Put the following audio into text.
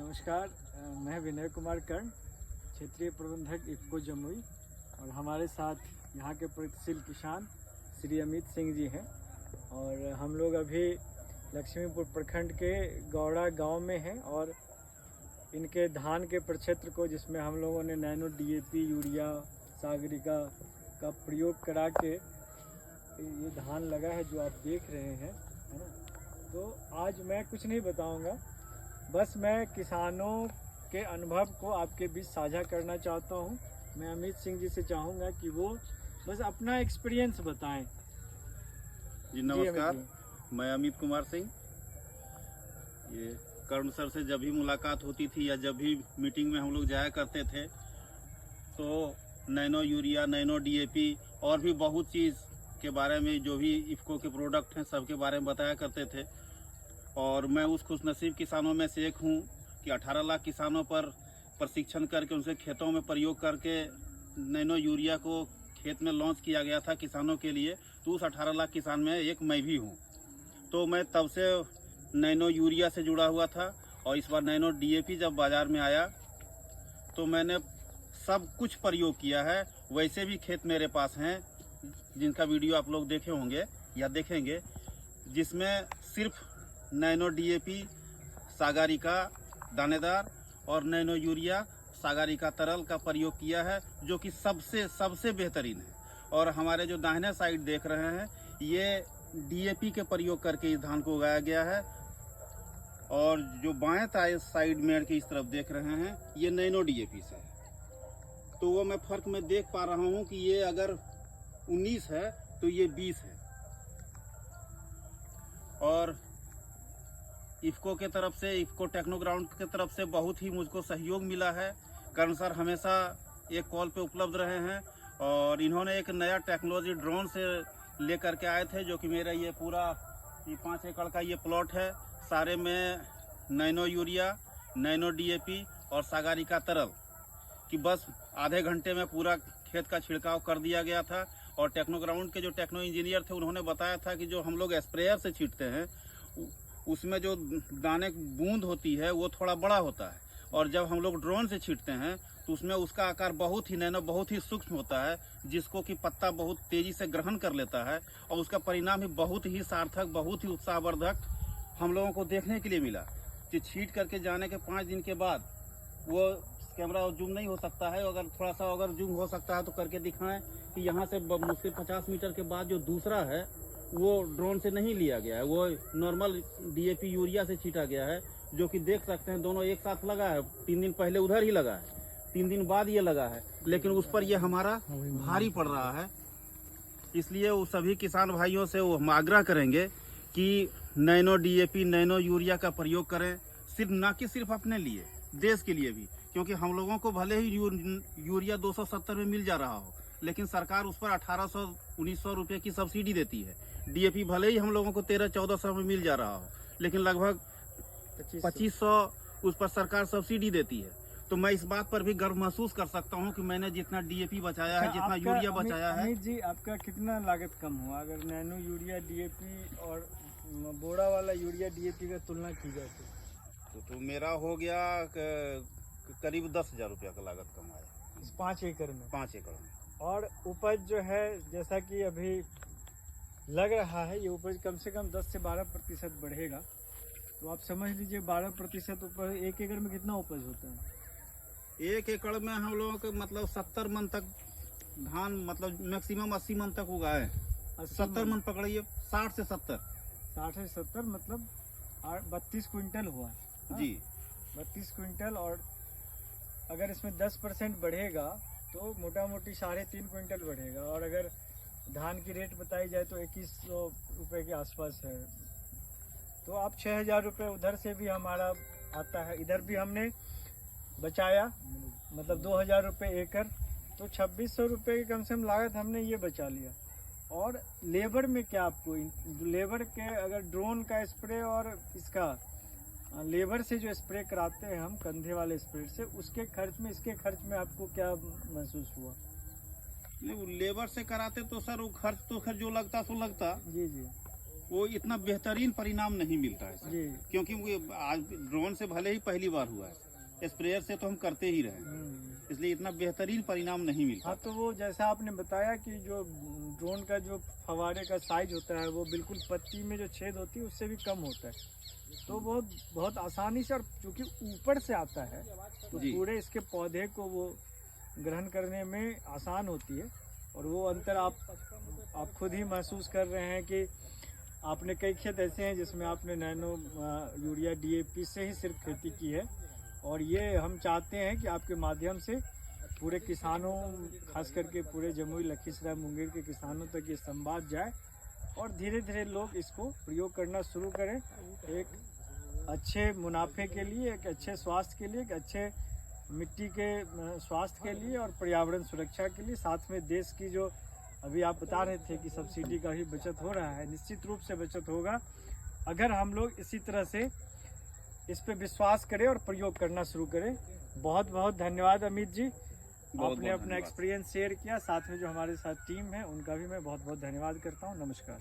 नमस्कार, मैं विनय कुमार कर्ण, क्षेत्रीय प्रबंधक इफ्को जमुई, और हमारे साथ यहाँ के प्रगतिशील किसान श्री अमित सिंह जी हैं। और हम लोग अभी लक्ष्मीपुर प्रखंड के गौड़ा गांव में हैं और इनके धान के प्रक्षेत्र को, जिसमें हम लोगों ने नैनो डीएपी, यूरिया, सागरिका का प्रयोग करा के ये धान लगा है जो आप देख रहे हैं, है ना। तो आज मैं कुछ नहीं बताऊंगा, बस मैं किसानों के अनुभव को आपके बीच साझा करना चाहता हूं। मैं अमित सिंह जी से चाहूँगा कि वो बस अपना एक्सपीरियंस बताएं। जी नमस्कार, मैं अमित कुमार सिंह। ये कर्ण सर से जब भी मुलाकात होती थी या जब भी मीटिंग में हम लोग जाया करते थे तो नैनो यूरिया, नैनो डीएपी और भी बहुत चीज़ के बारे में, जो भी इफ्को के प्रोडक्ट हैं सबके बारे में बताया करते थे। और मैं उस खुशनसीब किसानों में से एक हूं कि 18 लाख किसानों पर प्रशिक्षण करके उनसे खेतों में प्रयोग करके नैनो यूरिया को खेत में लॉन्च किया गया था किसानों के लिए। तो उस 18 लाख किसान में एक मैं भी हूं। तो मैं तब से नैनो यूरिया से जुड़ा हुआ था और इस बार नैनो डीएपी जब बाज़ार में आया तो मैंने सब कुछ प्रयोग किया है। वैसे भी खेत मेरे पास हैं जिनका वीडियो आप लोग देखे होंगे या देखेंगे, जिसमें सिर्फ नैनो डीएपी, सागरिका दानेदार और नैनो यूरिया, सागरिका तरल का प्रयोग किया है, जो कि सबसे बेहतरीन है। और हमारे जो दाहिने साइड देख रहे हैं, ये डीएपी के प्रयोग करके इस धान को उगाया गया है। और जो बाएं साइड मेड़ के इस तरफ देख रहे हैं, ये नैनो डीएपी से है। तो वो मैं फ़र्क में देख पा रहा हूँ कि ये अगर 19 है तो ये 20 है। और इफ्को के तरफ से, इफ्को टेक्नोग्राउंड के तरफ से बहुत ही मुझको सहयोग मिला है। कर्ण सर हमेशा एक कॉल पे उपलब्ध रहे हैं और इन्होंने एक नया टेक्नोलॉजी ड्रोन से लेकर के आए थे, जो कि मेरा ये पूरा 5 एकड़ का ये प्लॉट है। सारे में नैनो यूरिया, नैनो डीएपी और सागरिका तरल कि बस आधे घंटे में पूरा खेत का छिड़काव कर दिया गया था। और टेक्नोग्राउंड के जो टेक्नो इंजीनियर थे, उन्होंने बताया था कि जो हम लोग स्प्रेयर से छींटते हैं उसमें जो दाने बूंद होती है वो थोड़ा बड़ा होता है, और जब हम लोग ड्रोन से छींटते हैं तो उसमें उसका आकार बहुत ही नैनो, बहुत ही सूक्ष्म होता है, जिसको कि पत्ता बहुत तेजी से ग्रहण कर लेता है। और उसका परिणाम भी बहुत ही सार्थक, बहुत ही उत्साहवर्धक हम लोगों को देखने के लिए मिला कि छींट करके जाने के 5 दिन के बाद, वो कैमरा जूम नहीं हो सकता है, अगर थोड़ा सा अगर जूम हो सकता है तो करके दिखाएं कि यहाँ से मुश्किल 50 मीटर के बाद जो दूसरा है वो ड्रोन से नहीं लिया गया है, वो नॉर्मल डीएपी यूरिया से छीटा गया है, जो कि देख सकते हैं दोनों एक साथ लगा है। 3 दिन पहले उधर ही लगा है, 3 दिन बाद ये लगा है, लेकिन उस पर ये हमारा भारी पड़ रहा है। इसलिए वो सभी किसान भाइयों से वो हम आग्रह करेंगे कि नैनो डीएपी, नैनो यूरिया का प्रयोग करें, सिर्फ ना कि सिर्फ अपने लिए, देश के लिए भी। क्योंकि हम लोगों को भले ही यूरिया 270 में मिल जा रहा हो, लेकिन सरकार उस पर 1800-1900 रुपये की सब्सिडी देती है। डीएपी भले ही हम लोगों को 1300-1400 में मिल जा रहा हो, लेकिन लगभग 2500 उस पर सरकार सब्सिडी देती है। तो मैं इस बात पर भी गर्व महसूस कर सकता हूं कि मैंने जितना डीएपी बचाया है, जितना यूरिया बचाया है। अमित जी, आपका कितना लागत कम हुआ अगर नैनो यूरिया डीएपी और बोड़ा वाला यूरिया डीएपी का तुलना की जाए तो मेरा हो गया करीब 10,000 रुपया का लागत कम आया इस 5 एकड़ में। 5 एकड़ में। और उपज जो है, जैसा कि अभी लग रहा है, ये उपज कम से कम 10 से 12% बढ़ेगा। तो आप समझ लीजिए 12% उपज 1 एकड़ में कितना उपज होता है। 1 एकड़ में हम लोगों को मतलब 70 मन तक धान, मतलब मैक्सिमम 80 मन तक उगाए। 70 मन पकड़िए, 60 से 70 मतलब 32 क्विंटल हुआ। जी 32 क्विंटल। और अगर इसमें 10% बढ़ेगा तो मोटा मोटी 3.5 क्विंटल बढ़ेगा। और अगर धान की रेट बताई जाए तो 2100 रुपये के आसपास है। तो आप 6000 रुपये उधर से भी हमारा आता है, इधर भी हमने बचाया, मतलब 2000 रुपये एकड़, तो 2600 रुपये की कम से कम लागत हमने ये बचा लिया। और लेबर में क्या, आपको लेबर के अगर ड्रोन का स्प्रे और इसका लेबर से जो स्प्रे कराते हैं हम, कंधे वाले स्प्रे से, उसके खर्च में इसके खर्च में आपको क्या महसूस हुआ? नहीं, लेबर से कराते तो सर वो खर्च तो खैर जो लगता सो लगता। जी जी। वो इतना बेहतरीन परिणाम नहीं मिलता है सर। जी। क्योंकि वो आज ड्रोन से भले ही पहली बार हुआ है, स्प्रेयर से तो हम करते ही रहे, इसलिए इतना बेहतरीन परिणाम नहीं मिलता। हाँ, तो वो जैसा आपने बताया कि जो ड्रोन का जो फवारे का साइज होता है वो बिल्कुल पत्ती में जो छेद होती है उससे भी कम होता है, तो बहुत बहुत आसानी से, और क्योंकि ऊपर से आता है तो जी। पूरे इसके पौधे को वो ग्रहण करने में आसान होती है। और वो अंतर आप खुद ही महसूस कर रहे हैं कि आपने कई खेत ऐसे हैं जिसमें आपने नैनो यूरिया DAP से ही सिर्फ खेती की है, और ये हम चाहते हैं कि आपके माध्यम से पूरे किसानों, खास करके पूरे जमुई लखीसराय मुंगेर के किसानों तक ये संवाद जाए और धीरे धीरे लोग इसको प्रयोग करना शुरू करें, एक अच्छे मुनाफे के लिए, एक अच्छे स्वास्थ्य के लिए, एक अच्छे मिट्टी के स्वास्थ्य के लिए और पर्यावरण सुरक्षा के लिए, साथ में देश की जो अभी आप बता रहे थे कि सब्सिडी का भी बचत हो रहा है, निश्चित रूप से बचत होगा अगर हम लोग इसी तरह से इस पे विश्वास करें और प्रयोग करना शुरू करें। बहुत बहुत धन्यवाद अमित जी, आपने अपना एक्सपीरियंस शेयर किया, साथ में जो हमारे साथ टीम है उनका भी मैं बहुत बहुत धन्यवाद करता हूँ। नमस्कार।